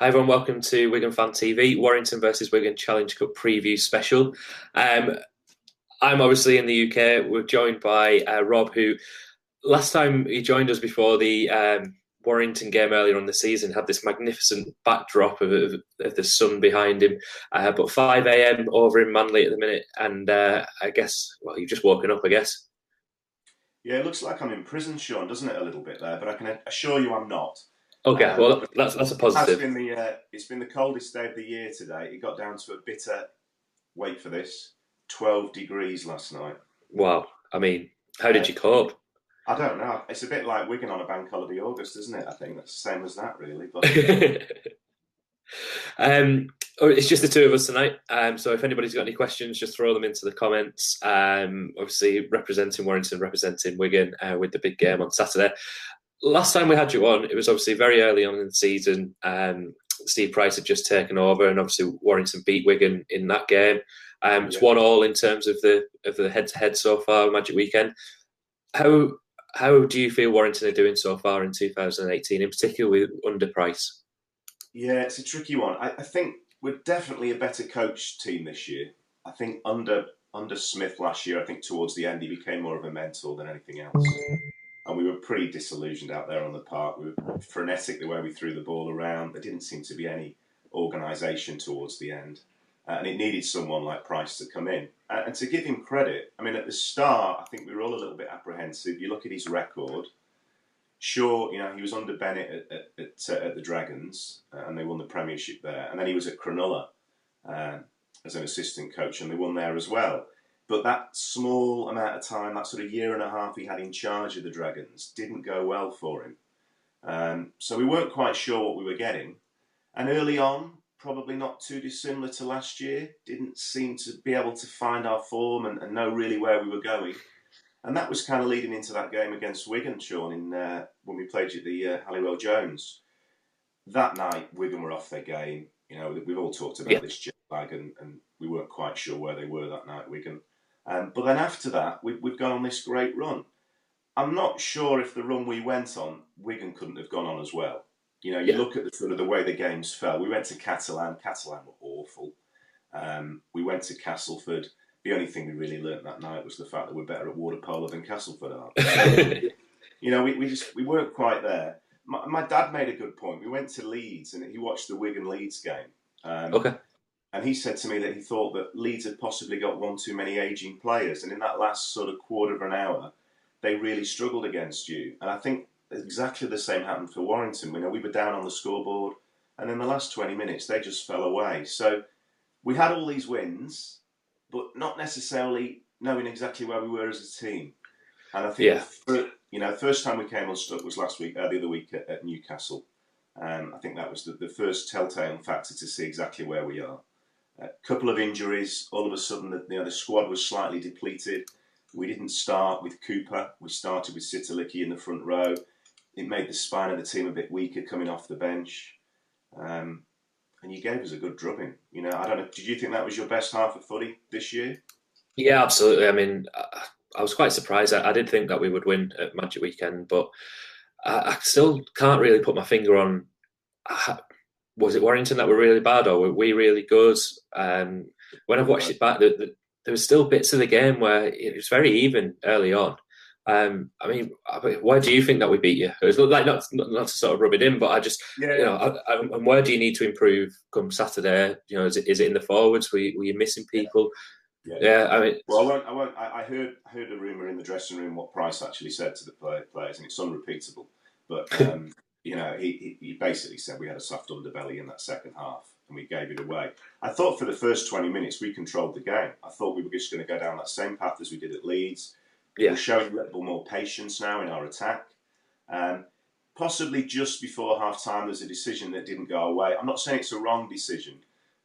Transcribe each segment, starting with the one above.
Hi everyone, welcome to Wigan Fan TV, Warrington versus Wigan Challenge Cup preview special. Um, I'm obviously in the UK. We're joined by Rob, who last time he joined us before the Warrington game earlier on the season had this magnificent backdrop of the sun behind him. But 5 a.m. over in Manly at the minute, and I guess, well, you've just woken up, I guess. Yeah, it looks like I'm in prison, Sean, doesn't it, a little bit there? But I can assure you I'm not. Okay, Um, well, that's a it has positive. been it's been the coldest day of the year today. It got down to a bitter, wait for this, 12 degrees last night. Wow. I mean, how did Uh, you cope? I don't know. It's a bit like Wigan on a bank holiday August, isn't it? I think that's the same as that, really. But Um, it's just the two of us tonight. So if anybody's got any questions, just throw them into the comments. Obviously, representing Warrington, representing Wigan with the big game on Saturday. Last time we had you on, it was obviously very early on in the season. Steve Price had just taken over, and obviously Warrington beat Wigan in that game. It's yeah, 1-1 in terms of the head-to-head so far, Magic Weekend. How how do you feel Warrington are doing so far in 2018, in particular with under Price? yeah, it's a tricky one. I think we're definitely a better coached team this year. I think under Smith last year, I think towards the end he became more of a mentor than anything else. And we were pretty disillusioned out there on the park. We were frenetic the way we threw the ball around. There didn't seem to be any organisation towards the end. And it needed someone like Price to come in. And to give him credit, I mean, at the start, I think we were all a little bit apprehensive. You look at his record. Sure, he was under Bennett at the Dragons, and they won the Premiership there. And then he was at Cronulla uh, as an assistant coach, and they won there as well. But that small amount of time, that sort of year and a half he had in charge of the Dragons, didn't go well for him. So we weren't quite sure what we were getting. And early on, probably not too dissimilar to last year, didn't seem to be able to find our form and know really where we were going. And that was kind of leading into that game against Wigan, Sean, when we played at the Halliwell Jones. That night, Wigan were off their game. We've all talked Yeah, about this jet lag, and we weren't quite sure where they were that night, Wigan. But then after that, we've gone on this great run. I'm not sure if the run we went on, Wigan couldn't have gone on as well. You yeah, look at the sort of the way the games fell. We went to Catalan. Catalan were awful. We went to Castleford. The only thing we really learnt that night was the fact that we're better at water polo than Castleford are. So, we weren't quite there. My dad made a good point. We went to Leeds and he watched the Wigan Leeds game. okay, And he said to me that he thought that Leeds had possibly got one too many ageing players. And in that last sort of quarter of an hour, they really struggled against you. And I think exactly the same happened for Warrington. We were down on the scoreboard. And in the last 20 minutes, they just fell away. So we had all these wins, but not necessarily knowing exactly where we were as a team. And I think, yeah, the first time we came unstuck was the other week at Newcastle. I think that was the first telltale factor to see exactly where we are. A couple of injuries. All of a sudden, the squad was slightly depleted. We didn't start with Cooper. We started with Sitalicki in the front row. It made the spine of the team a bit weaker coming off the bench. And you gave us a good drubbing. I don't know. Did you think that was your best half of footy this year? yeah, absolutely. I mean, I was quite surprised. I did think that we would win at Magic Weekend, but I still can't really put my finger on. Was it Warrington that were really bad, or were we really good? When I've watched it back, there was still bits of the game where it was very even early on. I mean, why do you think that we beat you? It was like not to sort of rub it in, but I just, Yeah. and where do you need to improve come Saturday? Is it in the forwards? Were you missing people? Yeah. Yeah, I mean, Well, I won't. I heard a rumor in the dressing room what Price actually said to the players, and it's unrepeatable. But he basically said we had a soft underbelly in that second half, and we gave it away. I thought for the first 20 minutes we controlled the game. I thought we were just going to go down that same path as we did at Leeds. yeah, We're showing a little more patience now in our attack. Possibly just before half time, there's a decision that didn't go away. I'm not saying it's a wrong decision.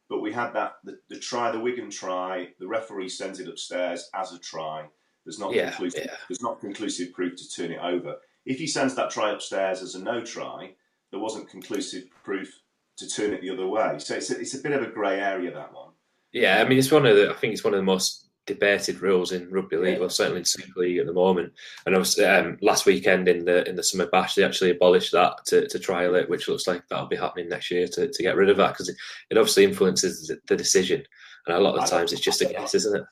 But we had the try, the Wigan try. The referee sends it upstairs as a try. There's not yeah, conclusive. yeah. There's not conclusive proof to turn it over. If he sends that try upstairs as a no try, there wasn't conclusive proof to turn it the other way. So it's a bit of a grey area, that one. Yeah, I Um, mean, I think it's one of the most debated rules in rugby league, Yeah. well, certainly in Super League at the moment. And obviously, last weekend in the Summer Bash, they actually abolished that to trial it, which looks like that'll be happening next year to get rid of that, because it obviously influences the decision. And a lot of the times it's just a guess, isn't it?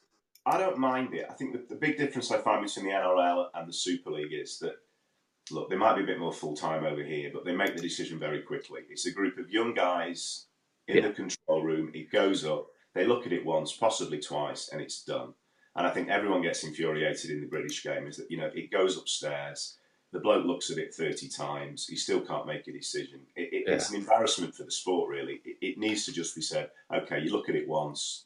I don't mind it. I think the big difference I find between the NRL and the Super League is that, look, they might be a bit more full-time over here, but they make the decision very quickly. It's a group of young guys in the control room. It goes up. They look at it once, possibly twice, and it's done. And I think everyone gets infuriated in the British game is that, it goes upstairs. The bloke looks at it 30 times. He still can't make a decision. It's an embarrassment for the sport, really. It needs to just be said, okay, you look at it once.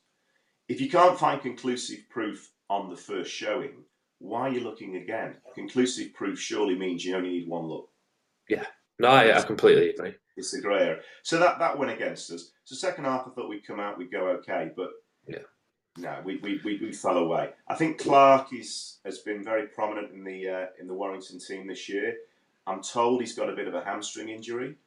If you can't find conclusive proof on the first showing, why are you looking again? Conclusive proof surely means you only need one look. Yeah. No, I completely agree. It's the grey area. So that went against us. So second half, I thought we'd come out, we'd go okay, but no, we fell away. I think Clark has been very prominent in the Warrington team this year. I'm told he's got a bit of a hamstring injury.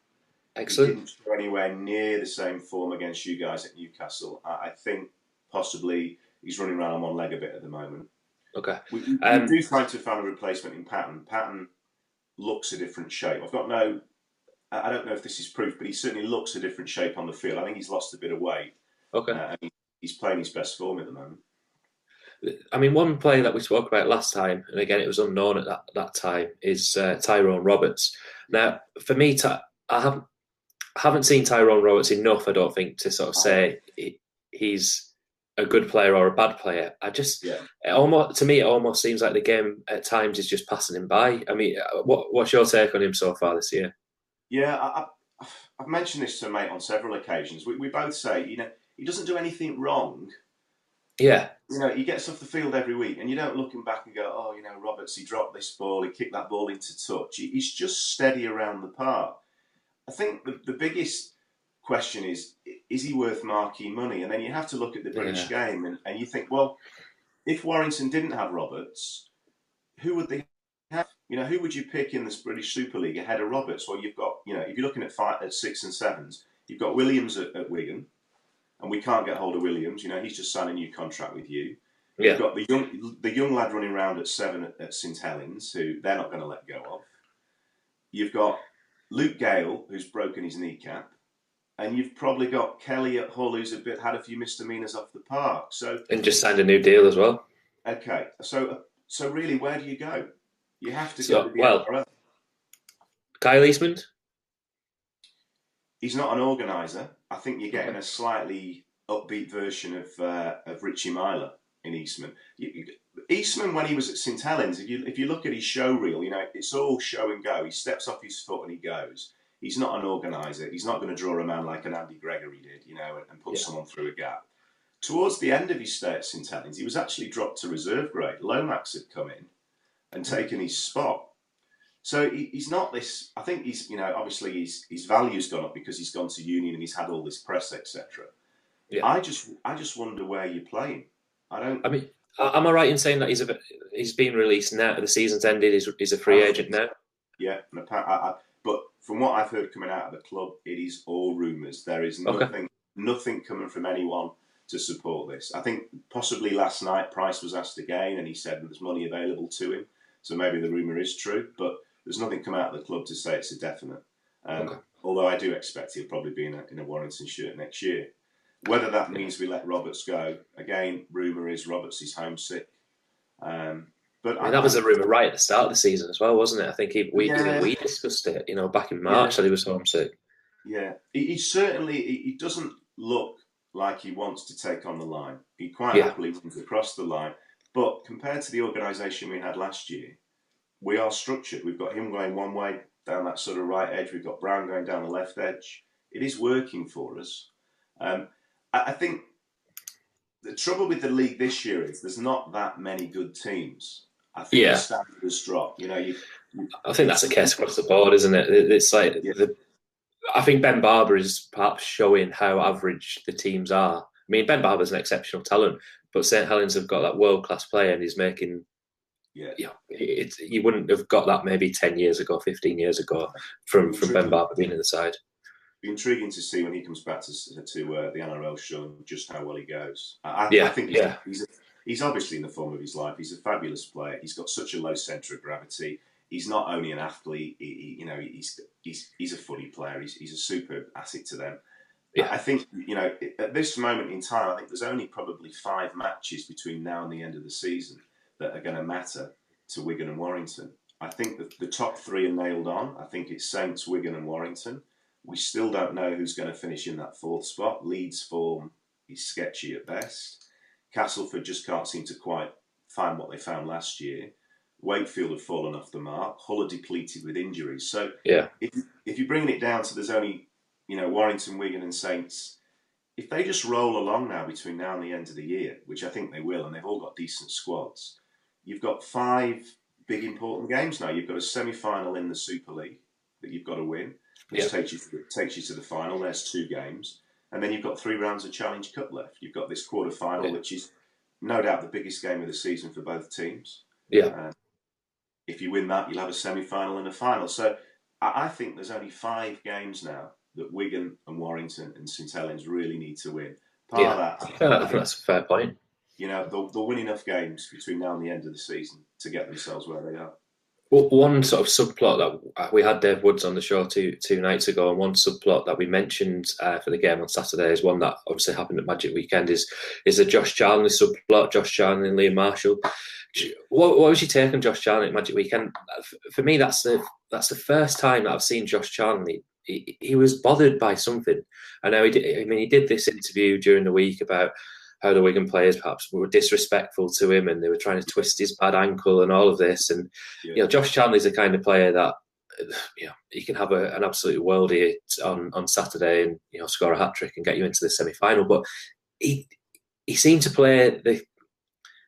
Excellent. He didn't show anywhere near the same form against you guys at Newcastle. I think possibly he's running around on one leg a bit at the moment. Okay. We do try to find a replacement in Patton. Patton looks a different shape. I don't know if this is proof, but he certainly looks a different shape on the field. I think he's lost a bit of weight. Okay. And he's playing his best form at the moment. I mean, one player that we spoke about last time, and again, it was unknown at that time, is Tyrone Roberts. Now, for me, I haven't seen Tyrone Roberts enough, I don't think, to sort of say he's a good player or a bad player. To me, it almost seems like the game at times is just passing him by. I mean, what's your take on him so far this year? Yeah, I've mentioned this to a mate on several occasions. We both say, he doesn't do anything wrong. Yeah. He gets off the field every week, and you don't look him back and go, oh, Roberts, he dropped this ball, he kicked that ball into touch. He's just steady around the park. I think the biggest question is he worth marquee money? And then you have to look at the British game, and you think, well, if Warrington didn't have Roberts, who would they have? Who would you pick in this British Super League ahead of Roberts? Well, you've got, if you're looking at 6 and 7s, you've got Williams at Wigan, and we can't get hold of Williams. He's just signed a new contract with you. Yeah. You've got the young lad running around at 7 at St Helens, who they're not going to let go of. You've got Luke Gale, who's broken his kneecap, and you've probably got Kelly at Hull, who's had a few misdemeanours off the park. And just signed a new deal as well. Okay, so really, where do you go? You have to go to the NRL. Kyle Eastman? He's not an organiser. I think you're getting a slightly upbeat version of Richie Myler in Eastman. Eastman, when he was at St Helens, if you look at his show reel, it's all show and go. He steps off his foot and he goes. He's not an organiser. He's not going to draw a man like an Andy Gregory did, and put someone through a gap. Towards the end of his stay at St Helens, he was actually dropped to reserve grade. Lomax had come in and taken his spot. So he's not this. I think he's, obviously his value's gone up because he's gone to Union and he's had all this press, etc. Yeah. I just wonder where you're playing. Am I right in saying that he's been released now? The season's ended. He's a free agent now. Yeah, but from what I've heard coming out of the club, it is all rumours. There is nothing coming from anyone to support this. I think possibly last night Price was asked again, and he said there's money available to him. So maybe the rumour is true, but there's nothing come out of the club to say it's a definite. Although I do expect he'll probably be in a Warrington shirt next year. Whether that means we let Roberts go, again, rumour is Roberts is homesick. But that was a rumour right at the start of the season as well, wasn't it? I think we discussed it, back in March that he was homesick. Yeah, he doesn't look like he wants to take on the line. He quite happily runs across the line. But compared to the organisation we had last year, we are structured. We've got him going one way down that sort of right edge. We've got Brown going down the left edge. It is working for us. I think the trouble with the league this year is there's not that many good teams. I think the standard has dropped. I think that's the case across the board, isn't it? It's like I think Ben Barber is perhaps showing how average the teams are. I mean, Ben Barber's an exceptional talent, but St Helens have got that world-class player, and he's making. You wouldn't have got that maybe 10 years ago, 15 years ago from Ben Barber being in the side. Be intriguing to see when he comes back to the NRL show just how well he goes. I think he's obviously in the form of his life. He's a fabulous player. He's got such a low centre of gravity. He's not only an athlete. He's a footy player. He's a superb asset to them. Yeah. I think, at this moment in time, I think there's only probably 5 matches between now and the end of the season that are going to matter to Wigan and Warrington. I think that the top 3 are nailed on. I think it's Saints, Wigan and Warrington. We still don't know who's going to finish in that 4th spot. Leeds' form is sketchy at best. Castleford just can't seem to quite find what they found last year. Wakefield have fallen off the mark. Hull are depleted with injuries. So if you're bringing it down to there's only, Warrington, Wigan and Saints, if they just roll along now between now and the end of the year, which I think they will, and they've all got decent squads, you've got 5 big important games now. You've got a semi-final in the Super League that you've got to win, which takes you to the final. There's 2 games. And then you've got 3 rounds of Challenge Cup left. You've got this quarter-final, which is no doubt the biggest game of the season for both teams. Yeah. If you win that, you'll have a semi-final and a final. So I think there's only 5 games now that Wigan and Warrington and St Helens really need to win. Part of that, I think that's a fair point. They'll win enough games between now and the end of the season to get themselves where they are. Well, one sort of subplot that we had Dave Woods on the show two nights ago, and one subplot that we mentioned for the game on Saturday is one that obviously happened at Magic Weekend is the Josh Charnley subplot, Josh Charnley and Liam Marshall. What was your take on Josh Charnley at Magic Weekend? For me, that's the first time that I've seen Josh Charnley. He was bothered by something. I know he did this interview during the week about how the Wigan players perhaps were disrespectful to him and they were trying to twist his bad ankle and all of this. And Josh Charnley's the kind of player that he can have an absolute worldie on Saturday and score a hat trick and get you into the semi-final. But he seemed to play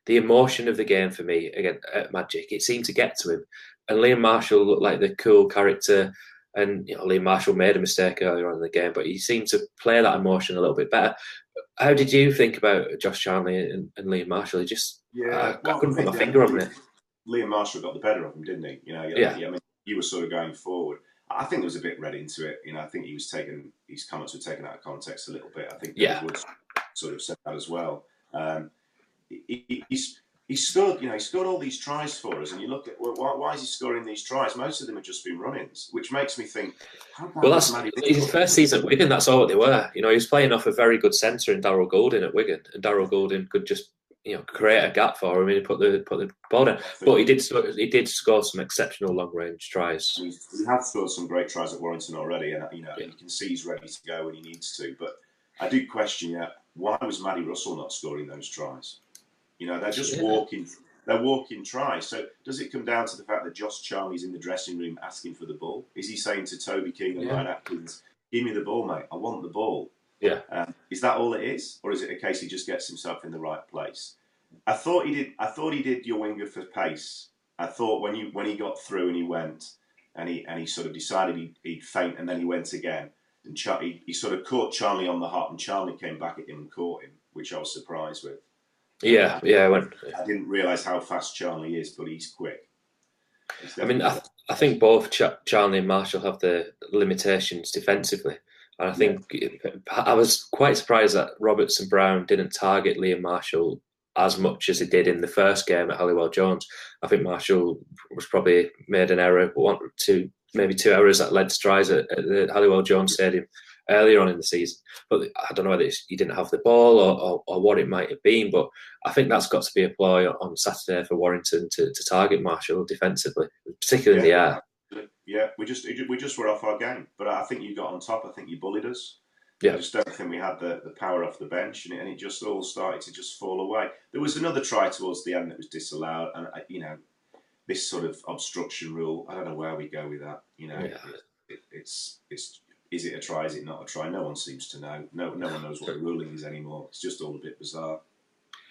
the emotion of the game for me again at Magic. It seemed to get to him. And Liam Marshall looked like the cool character. And Liam Marshall made a mistake earlier on in the game, but he seemed to play that emotion a little bit better. How did you think about Josh Charnley and Liam Marshall? I couldn't put my finger on it. Liam Marshall got the better of him, didn't he? I mean, he was sort of going forward. I think there was a bit read into it. I think his comments were taken out of context a little bit. I think David Woods sort of said that as well. He scored all these tries for us, and you look at why is he scoring these tries? Most of them have just been run-ins, which makes me think. That's his first season at Wigan. That's all they were. He was playing off a very good centre in Darryl Goulding at Wigan, and Darryl Goulding could just create a gap for him and put the ball down. But he did score some exceptional long-range tries. He has scored some great tries at Warrington already, and you can see he's ready to go when he needs to. But I do question, why was Matty Russell not scoring those tries? They're just walking. They're walking tries. So does it come down to the fact that Josh Charnley's in the dressing room asking for the ball? Is he saying to Toby King and Ryan Atkins, "Give me the ball, mate. I want the ball." Yeah. Is that all it is, or is it a case he just gets himself in the right place? I thought he did your winger for pace. I thought when he got through and he went and he sort of decided he'd feint and then he went again and he sort of caught Charnley on the hop and Charnley came back at him and caught him, which I was surprised with. I didn't realise how fast Charnley is, but he's quick. I think both Charnley and Marshall have the limitations defensively. And I think I was quite surprised that Roberts and Brown didn't target Liam Marshall as much as he did in the first game at Halliwell Jones. I think Marshall was probably made an error, maybe 2 errors that led to tries at the Halliwell Jones Stadium earlier on in the season. But I don't know whether he didn't have the ball or what it might have been, but I think that's got to be a ploy on Saturday for Warrington to target Marshall defensively, particularly in the air. Yeah, we just were off our game. But I think you got on top. I think you bullied us. Yeah. I just don't think we had the power off the bench, and it just all started to just fall away. There was another try towards the end that was disallowed, and this sort of obstruction rule. I don't know where we go with that. It's is it a try? Is it not a try? No one seems to know. No one knows what the ruling is anymore. It's just all a bit bizarre.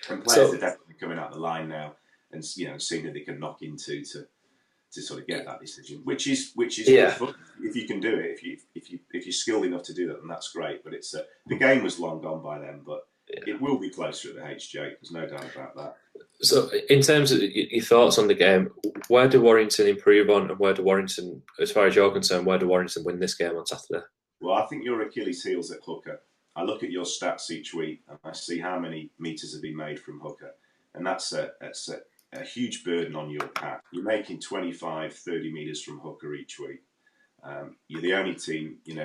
And players are definitely coming out the line now, and seeing who they can knock into to sort of get that decision, which is good fun. If you can do it, if you're skilled enough to do that, then that's great. But it's the game was long gone by then, but it will be closer at the HJ. There's no doubt about that. So, in terms of your thoughts on the game, where do Warrington improve on, and where do Warrington, as far as you're concerned, where do Warrington win this game on Saturday? Well, I think your Achilles heel's at hooker. I look at your stats each week and I see how many metres have been made from hooker. and that's a huge burden on your pack. You're making 25, 30 metres from hooker each week. You're the only team, in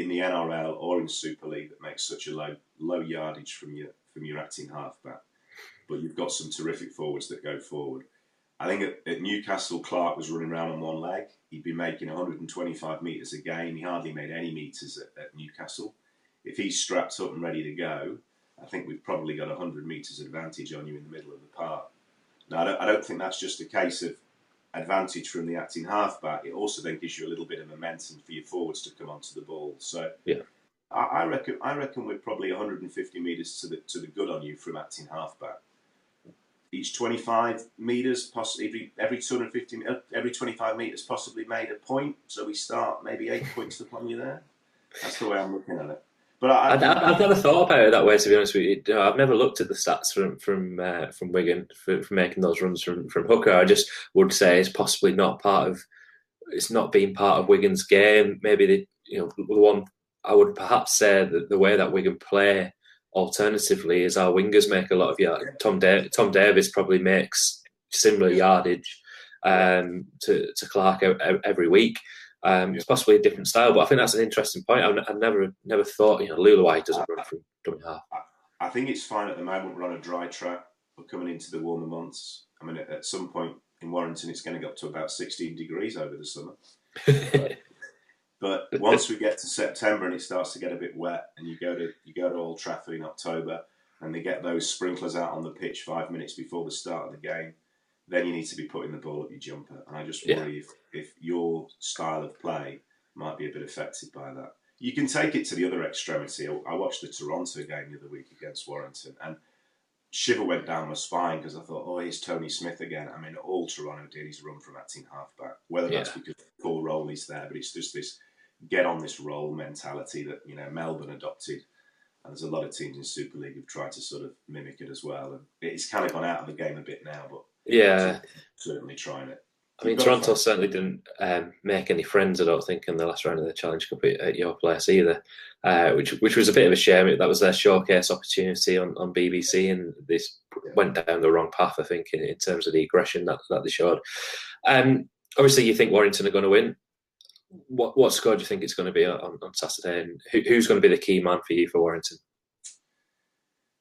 the NRL or in Super League that makes such a low yardage from your acting halfback. But you've got some terrific forwards that go forward. I think at Newcastle, Clark was running around on one leg. He'd been making 125 metres a game. He hardly made any metres at Newcastle. If he's strapped up and ready to go, I think we've probably got 100 metres advantage on you in the middle of the park. Now, I don't think that's just a case of advantage from the acting halfback. It also then gives you a little bit of momentum for your forwards to come onto the ball. So yeah, I reckon we're probably 150 metres to the good on you from acting halfback. Each 25 metres, possibly every 250, every 25 metres, possibly made a point. So we start maybe 8 points upon you there. That's the way I'm looking at it. But I've never thought about it that way, to be honest with you. I've never looked at the stats from Wigan for making those runs from hooker. I just would say it's possibly not it's not being part of Wigan's game. Maybe the one I would perhaps say that the way that Wigan play alternatively is our wingers make a lot of yards. Tom Davis probably makes similar yardage to Clark every week. It's possibly a different style, but I think that's an interesting point. I've never thought, Luluai doesn't run from dummy half. I think it's fine at the moment. We're on a dry track. We're coming into the warmer months. I mean, at some point in Warrington, it's going to go up to about 16 degrees over the summer. But once we get to September and it starts to get a bit wet, and you go to Old Trafford in October, and they get those sprinklers out on the pitch 5 minutes before the start of the game, then you need to be putting the ball up your jumper. And I just worry if your style of play might be a bit affected by that. You can take it to the other extremity. I watched the Toronto game the other week against Warrington, and shiver went down my spine because I thought, oh, here's Tony Smith again. I mean, all Toronto did is run from acting halfback. Whether that's because the core role is there, but it's just this get on this roll mentality that Melbourne adopted, and there's a lot of teams in Super League who've tried to sort of mimic it as well. And it's kind of gone out of the game a bit now, but certainly trying it. I mean, Toronto certainly didn't make any friends, I don't think, in the last round of the Challenge Cup at your place either, which was a bit of a shame. That was their showcase opportunity on BBC, and this went down the wrong path, I think, in terms of the aggression that they showed. Obviously, you think Warrington are going to win. What score do you think it's going to be on Saturday, and who's going to be the key man for you for Warrington?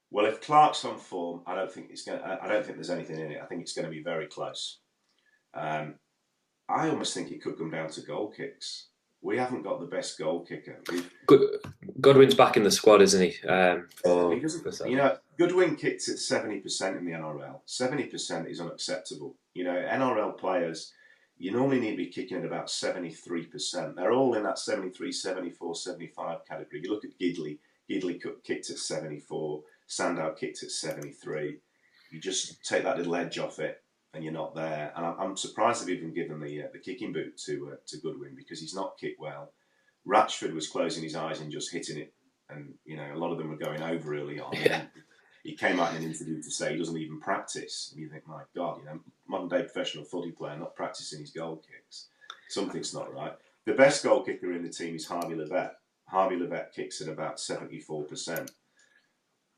Well, if Clark's on form, I don't think there's anything in it. I think it's going to be very close. I almost think it could come down to goal kicks. We haven't got the best goal kicker. Godwin's back in the squad, isn't he? Goodwin kicked at 70% in the NRL. 70% is unacceptable. NRL players, you normally need to be kicking at about 73%. They're all in that 73, 74, 75 category. You look at Gidley. Gidley kicked at 74. Sandow kicked at 73. You just take that little edge off it, and you're not there. And I'm surprised they've even given the kicking boot to Goodwin, because he's not kicked well. Ratchford was closing his eyes and just hitting it, and a lot of them were going over early on. Yeah. He came out in an interview to say he doesn't even practice, and you think, my God, modern day professional footy player not practicing his goal kicks. Something's not right. The best goal kicker in the team is Harvey Levett. Harvey Levett kicks at about 74%.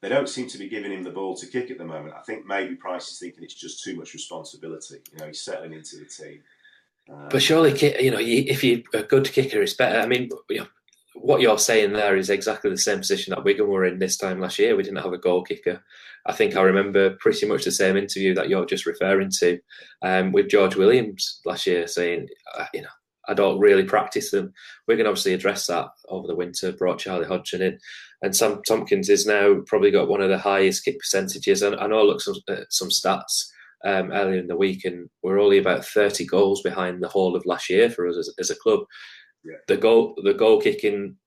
They don't seem to be giving him the ball to kick at the moment. I think maybe Price is thinking it's just too much responsibility. He's settling into the team. But surely, if you're a good kicker, it's better. I mean, what you're saying there is exactly the same position that Wigan were in this time last year. We didn't have a goal kicker. I think I remember pretty much the same interview that you're just referring to with George Williams last year, saying, I don't really practice them. Wigan obviously addressed that over the winter, brought Charlie Hodgson in, and Sam Tompkins is now probably got one of the highest kick percentages. And I know I looked at some stats earlier in the week, and we're only about 30 goals behind the whole of last year for us as a club. Yeah. The goal kicking,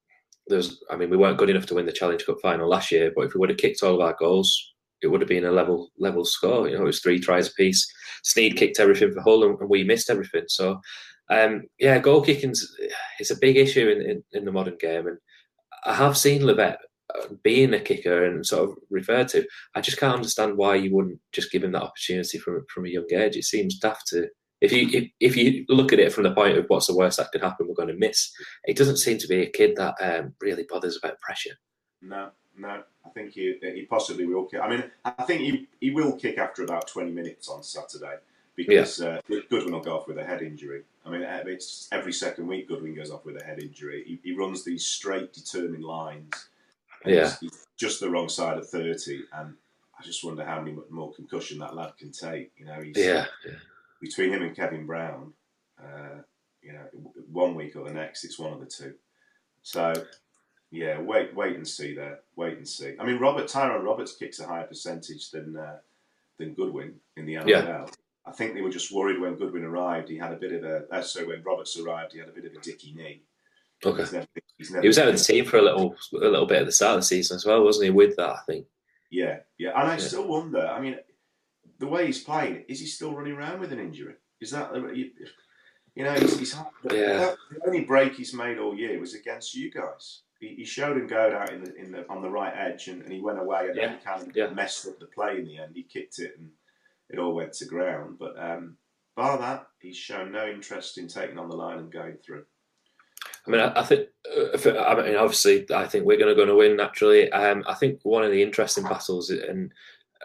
we weren't good enough to win the Challenge Cup final last year, but if we would have kicked all of our goals, it would have been a level score. It was 3 tries apiece. Sneed kicked everything for Hull, and we missed everything. So, goal kicking is a big issue in the modern game, and I have seen Levett being a kicker and sort of referred to. I just can't understand why you wouldn't just give him that opportunity from a young age. It seems daft to. If you look at it from the point of what's the worst that could happen, we're going to miss. It doesn't seem to be a kid that really bothers about pressure. No, No. I think he possibly will kick. I mean, I think he will kick after about 20 minutes on Saturday because Goodwin will go off with a head injury. I mean, it's every second week Goodwin goes off with a head injury. He runs these straight, determined lines. And he's just the wrong side of 30, and I just wonder how many more concussion that lad can take. He's between him and Kevin Brown. 1 week or the next, it's one of the two. So. Yeah, wait and see there. Wait and see. I mean, Tyrone Roberts kicks a higher percentage than Goodwin in the NRL. Yeah. I think they were just worried when Goodwin arrived. He had a bit of when Roberts arrived, he had a bit of a dicky knee. Okay. He was out of the team for a little bit at the start of the season as well, wasn't he? With that, I think. Yeah. And I still wonder. I mean, the way he's playing, is he still running around with an injury? Is that he's the only break he's made all year was against you guys. He showed him going out on the right edge, and he went away, and then he kind of messed up the play in the end. He kicked it, and it all went to ground. But bar that, he's shown no interest in taking on the line and going through. I mean, I think. Obviously, I think we're going to win naturally. I think one of the interesting battles, and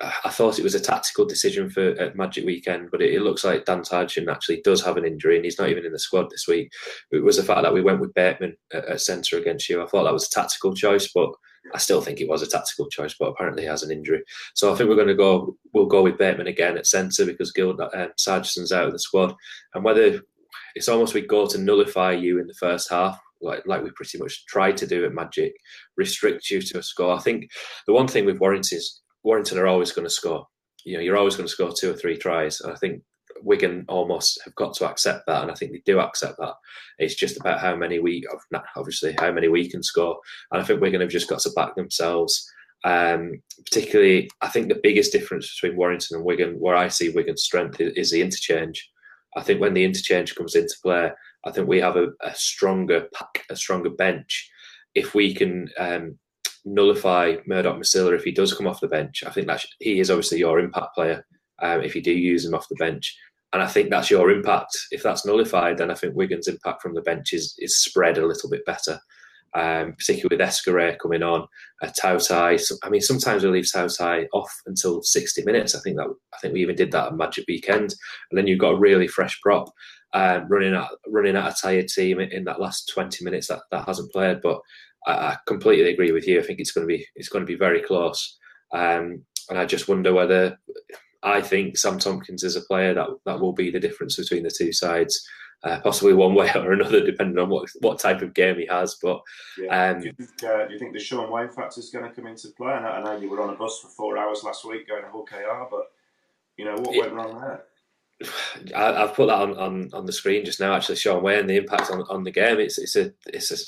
I thought it was a tactical decision at Magic Weekend, but it looks like Dan Tarjan actually does have an injury and he's not even in the squad this week. It was the fact that we went with Bateman at centre against you. I thought that was a tactical choice, but I still think it was a tactical choice, but apparently he has an injury. So I think we'll go with Bateman again at centre because Sargison's out of the squad. And whether it's almost we go to nullify you in the first half, like we pretty much tried to do at Magic, restrict you to a score. I think the one thing with Warrington are always going to score. You're always going to score 2 or 3 tries. And I think Wigan almost have got to accept that. And I think they do accept that. It's just about how many we can score. And I think Wigan have just got to back themselves. Particularly, I think the biggest difference between Warrington and Wigan, where I see Wigan's strength, is the interchange. I think when the interchange comes into play, I think we have a stronger pack, a stronger bench. If we can nullify Murdoch-Masila if he does come off the bench, I think that he is obviously your impact player if you do use him off the bench, and I think that's your impact. If that's nullified, then I think Wigan's impact from the bench is spread a little bit better, particularly with Escaré coming on, Tautai. I mean, sometimes we leave Tautai off until 60 minutes. I think we even did that at Magic Weekend, and then you've got a really fresh prop running at a tired team in that last 20 minutes that hasn't played. But I completely agree with you. I think it's going to be very close, and I just wonder whether I think Sam Tompkins is a player that will be the difference between the two sides, possibly one way or another, depending on what type of game he has. But do you think the Sean Wayne factor is going to come into play? I know you were on a bus for 4 hours last week going to Hull KR, but what went wrong there? I've put that on the screen just now. Actually, Sean Wayne, the impact on the game. It's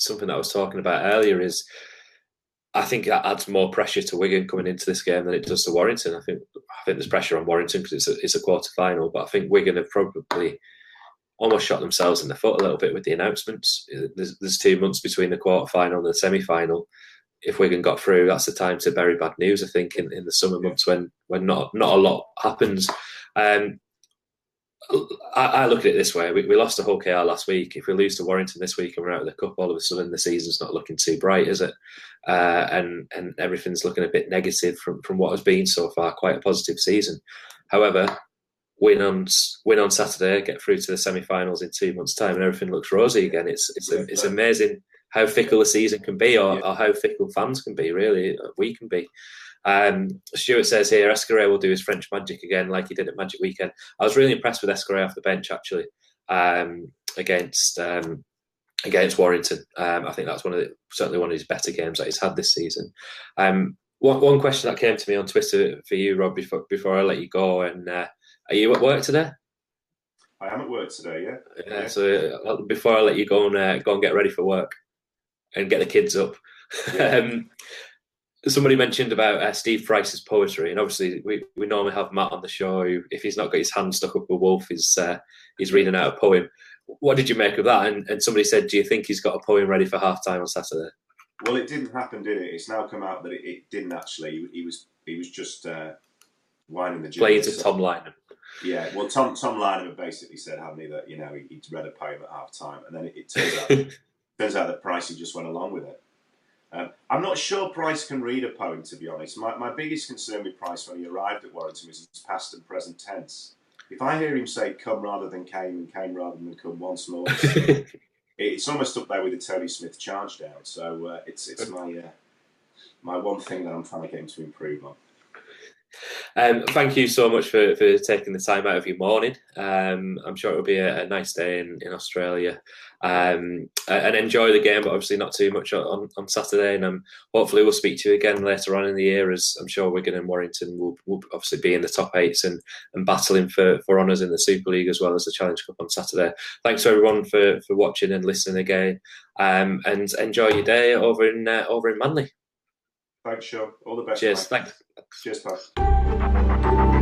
something that I was talking about earlier. Is I think that adds more pressure to Wigan coming into this game than it does to Warrington. I think there's pressure on Warrington because it's a quarter final, but I think Wigan have probably almost shot themselves in the foot a little bit with the announcements. There's 2 months between the quarter final and the semi final. If Wigan got through, that's the time to bury bad news. I think in the summer months when not a lot happens. I look at it this way: we lost to Hull KR last week. If we lose to Warrington this week and we're out of the cup, all of a sudden the season's not looking too bright, is it? And everything's looking a bit negative from what has been so far. Quite a positive season. However, win on Saturday, get through to the semi-finals in 2 months' time, and everything looks rosy again. It's amazing how fickle a season can be, or how fickle fans can be. Really, we can be. Stuart says here, Escaré will do his French magic again like he did at Magic Weekend. I was really impressed with Escaré off the bench, actually, against Warrington. I think that's certainly one of his better games that he's had this season. One question that came to me on Twitter for you, Rob, before I let you go, and are you at work today? I am at work today, yeah. So before I let you go and get ready for work and get the kids up. Yeah. Somebody mentioned about Steve Price's poetry, and obviously we normally have Matt on the show who, if he's not got his hand stuck up a wolf, he's reading out a poem. What did you make of that? And somebody said, do you think he's got a poem ready for half-time on Saturday? Well, it didn't happen, did it? It's now come out that it didn't actually. He was just whining the playing to Tom Lynham. Yeah, well, Tom Lynham had basically said, hadn't he, that he'd read a poem at half-time, and then it turns out that Pricey just went along with it. I'm not sure Price can read a poem, to be honest. My biggest concern with Price when he arrived at Warrington was his past and present tense. If I hear him say "come" rather than "came" and "came" rather than "come" once more, it's almost up there with the Tony Smith charge down. So it's my one thing that I'm trying to get him to improve on. Thank you so much for taking the time out of your morning. I'm sure it'll be a nice day in Australia, and enjoy the game, but obviously not too much on Saturday. And hopefully we'll speak to you again later on in the year, as I'm sure Wigan and Warrington will obviously be in the top eights and battling for honours in the Super League as well as the Challenge Cup on Saturday. Thanks to everyone for watching and listening again, and enjoy your day over in Manly. Thanks, Sean. All the best. Cheers. Mate. Thanks. Cheers, Pat.